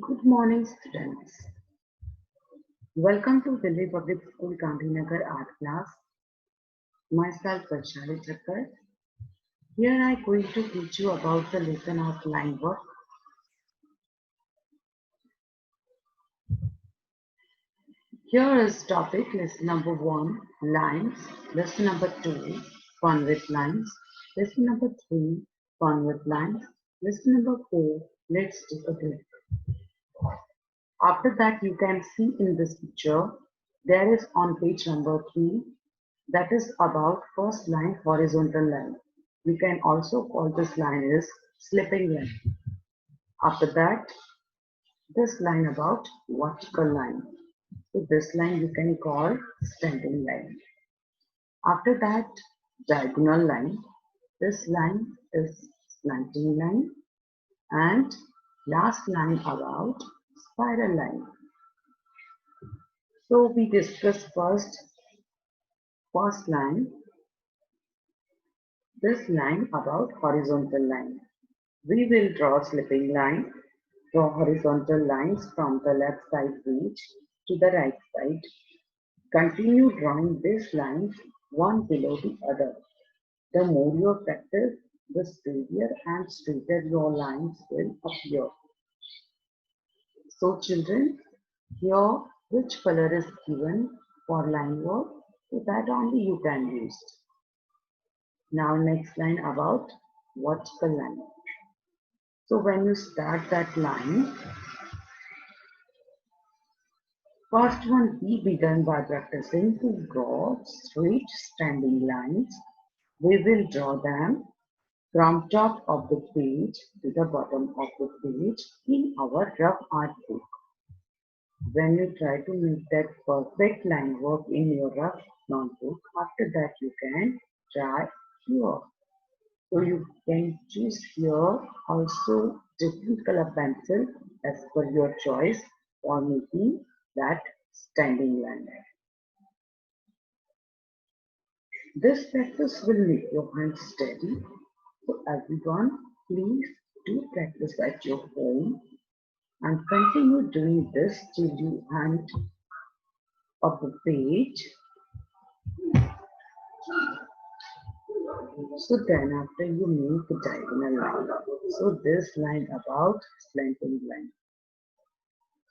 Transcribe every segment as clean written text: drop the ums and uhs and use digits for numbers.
Good morning, students. Welcome to Delhi Public School Gandhinagar Art Class. Myself, Untitled Chapter. Here I am going to teach you about the lesson of line work. Here is topic lesson number 1, lines. Lesson number 2, fun with lines. Lesson number 3, fun with lines. Lesson number 4, let's take a break. After that, you can see in this picture, there is on page number 3, that is about first line, horizontal line. You can also call this line is slipping line. After that, this line about vertical line. So this line you can call standing line. After that, diagonal line. This line is slanting line. And last line about spiral line. So we discuss first line, this line about horizontal line. We will draw slipping line, draw horizontal lines from the left side page to the right side. Continue drawing these lines one below the other. The more you practice, the steadier and straighter your lines will appear. So children, here which color is given for line work, so that only you can use. Now next line about vertical line. So when you start that line, first one we began by practicing to draw straight standing lines. We will draw them from top of the page to the bottom of the page in our rough art book. When you try to make that perfect line work in your rough notebook, after that you can try here. So you can choose here also different color pencil as per your choice for making that standing line. This practice will make your hands steady. So everyone, please do practice at your home and continue doing this till you end of the page. So then after you make the diagonal line. So this line about slanting line.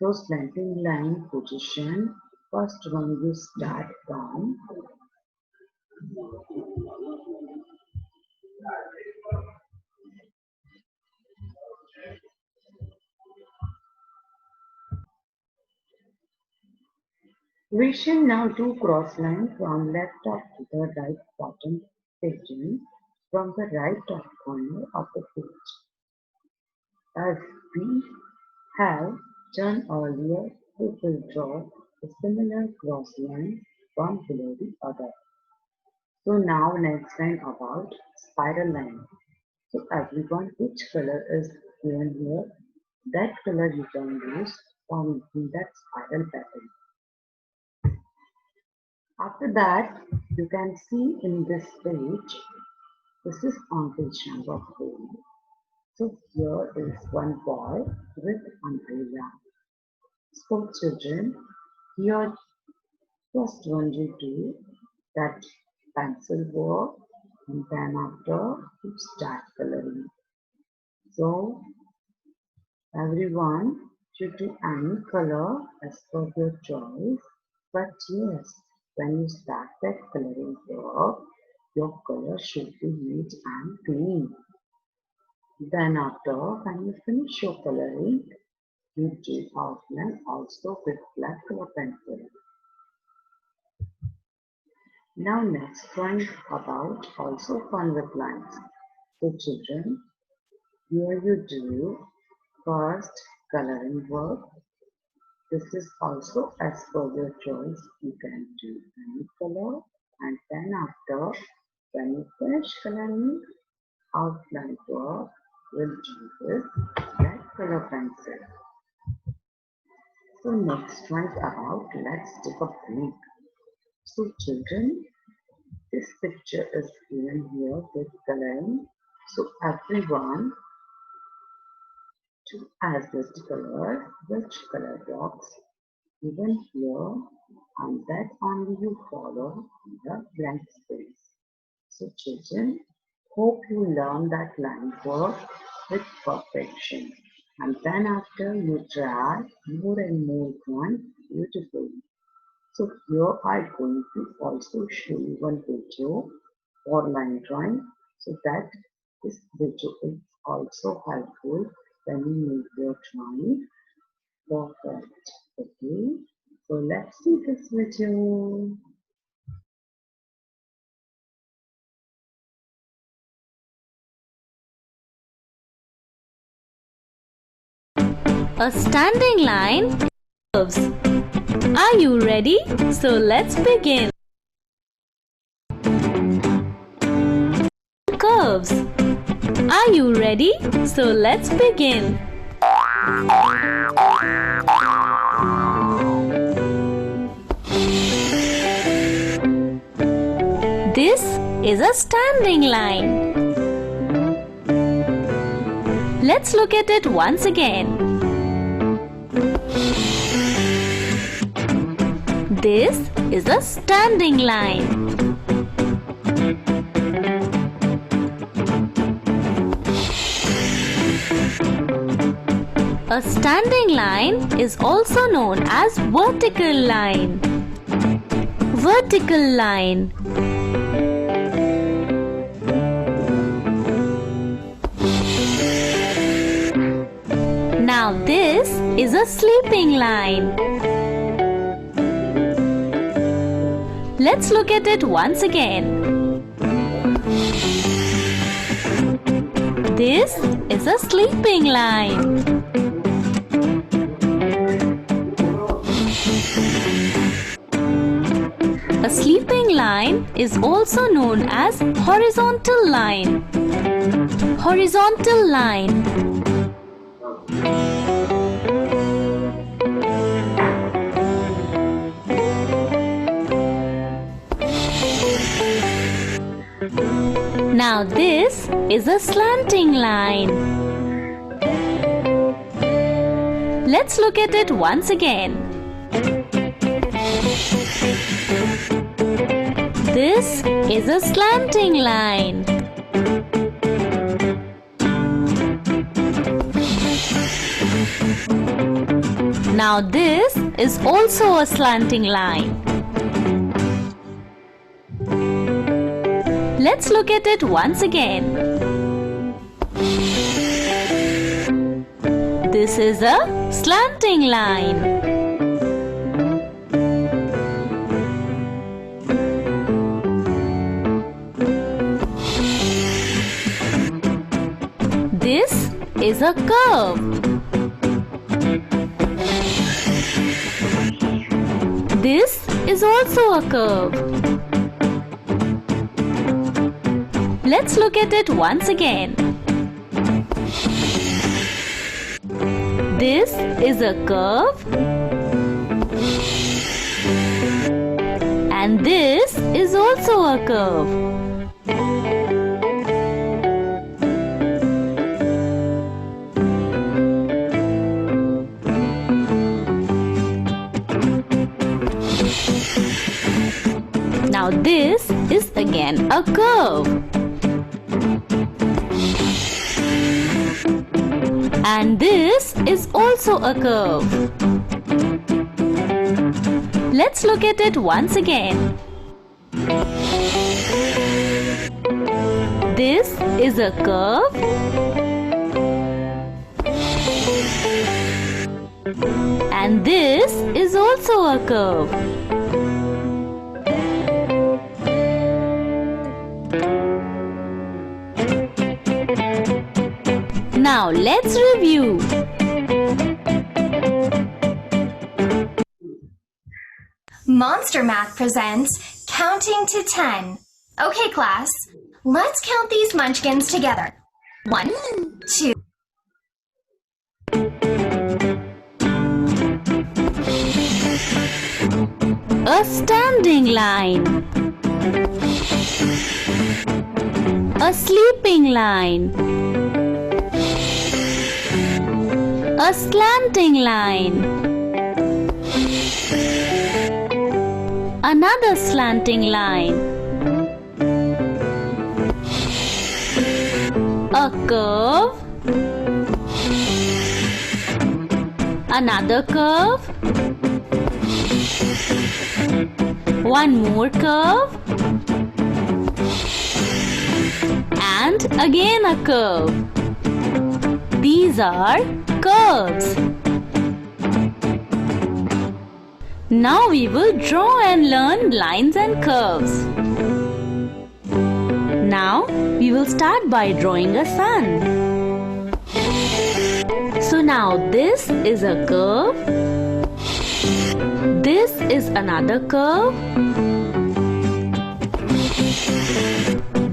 So slanting line position, first one you start from we shall now do cross line from left top to the right bottom section from the right top corner of the page. As we have done earlier, we will draw a similar cross line one below the other. So now next line about spiral line. So everyone, which color is given here? That color you can use for making that spiral pattern. After that, you can see in this page, this is on page number 4. So here is one boy with umbrella. So children, here first one you do that pencil work and then after you start coloring. So everyone should do any color as per your choice. But yes, when you start that coloring work, your color should be neat and clean. Then after, when you finish your coloring, you do outline also with black color pencil. Now next drawing about also fun with lines. So children, here you do first coloring work. This is also as per your choice. You can do any color and then after when you finish coloring outline work, we'll do this black color pencil. So next one is about let's take a break. So children, this picture is given here with coloring. So everyone To adjust color, which color box given here, and that only you follow the blank space. So children, hope you learn that line work with perfection. And then after you try more and more drawing beautifully. So here I'm going to also show you one video for line drawing, so that this video is also helpful when you make your drawing perfect. Okay, so let's see this video. A standing line curves. Are you ready? So let's begin. Curves. Are you ready? So let's begin. This is a standing line. Let's look at it once again. This is a standing line. A standing line is also known as vertical line. Vertical line. Now this is a sleeping line. Let's look at it once again. This is a sleeping line. A sleeping line is also known as horizontal line. Horizontal line. Now this is a slanting line. Let's look at it once again. This is a slanting line. Now this is also a slanting line. Let's look at it once again. This is a slanting line. This is a curve. This is also a curve. Let's look at it once again. This is a curve. And this is also a curve. Now this is again a curve. And this is also a curve. Let's look at it once again. This is a curve. And this is also a curve. Now let's review. Monster Math presents Counting to 10. Okay, class, let's count these munchkins together. 1, 2. A standing line. A sleeping line. A slanting line. Another slanting line. A curve. Another curve. One more curve. And again a curve. These are curves. Now we will draw and learn lines and curves. Now we will start by drawing a sun. So now this is a curve. This is another curve.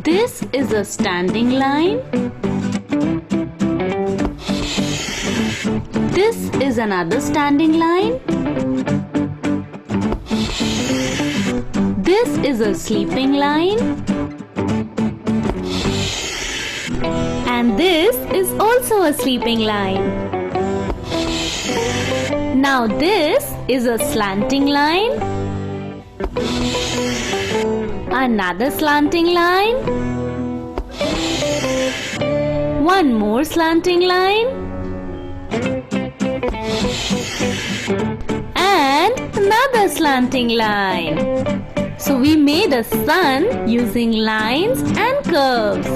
This is a standing line. This is another standing line. This is a sleeping line. And this is also a sleeping line. Now this is a slanting line. Another slanting line. One more slanting line. And another slanting line. So we made a sun using lines and curves.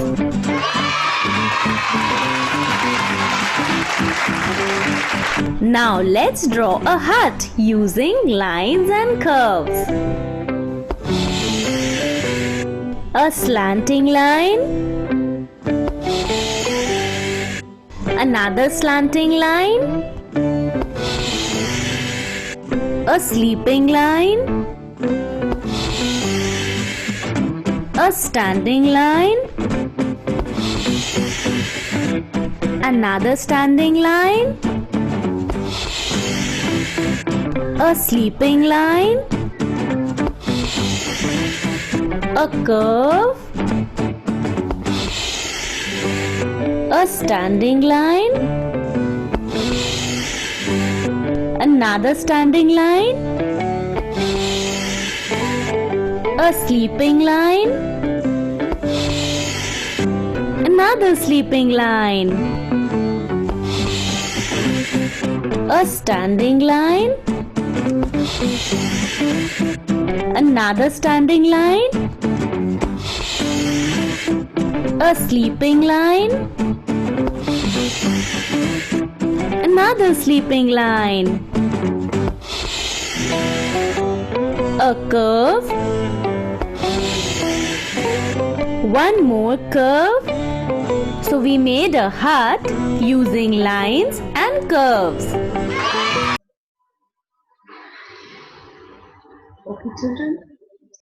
Now let's draw a hut using lines and curves. A slanting line. Another slanting line. A sleeping line. A standing line. Another standing line. A sleeping line. A curve. A standing line. Another standing line. A sleeping line. Another sleeping line. A standing line. Another standing line. A sleeping line. Another sleeping line. A curve. One more curve. So we made a hut using lines and curves. Okay, children,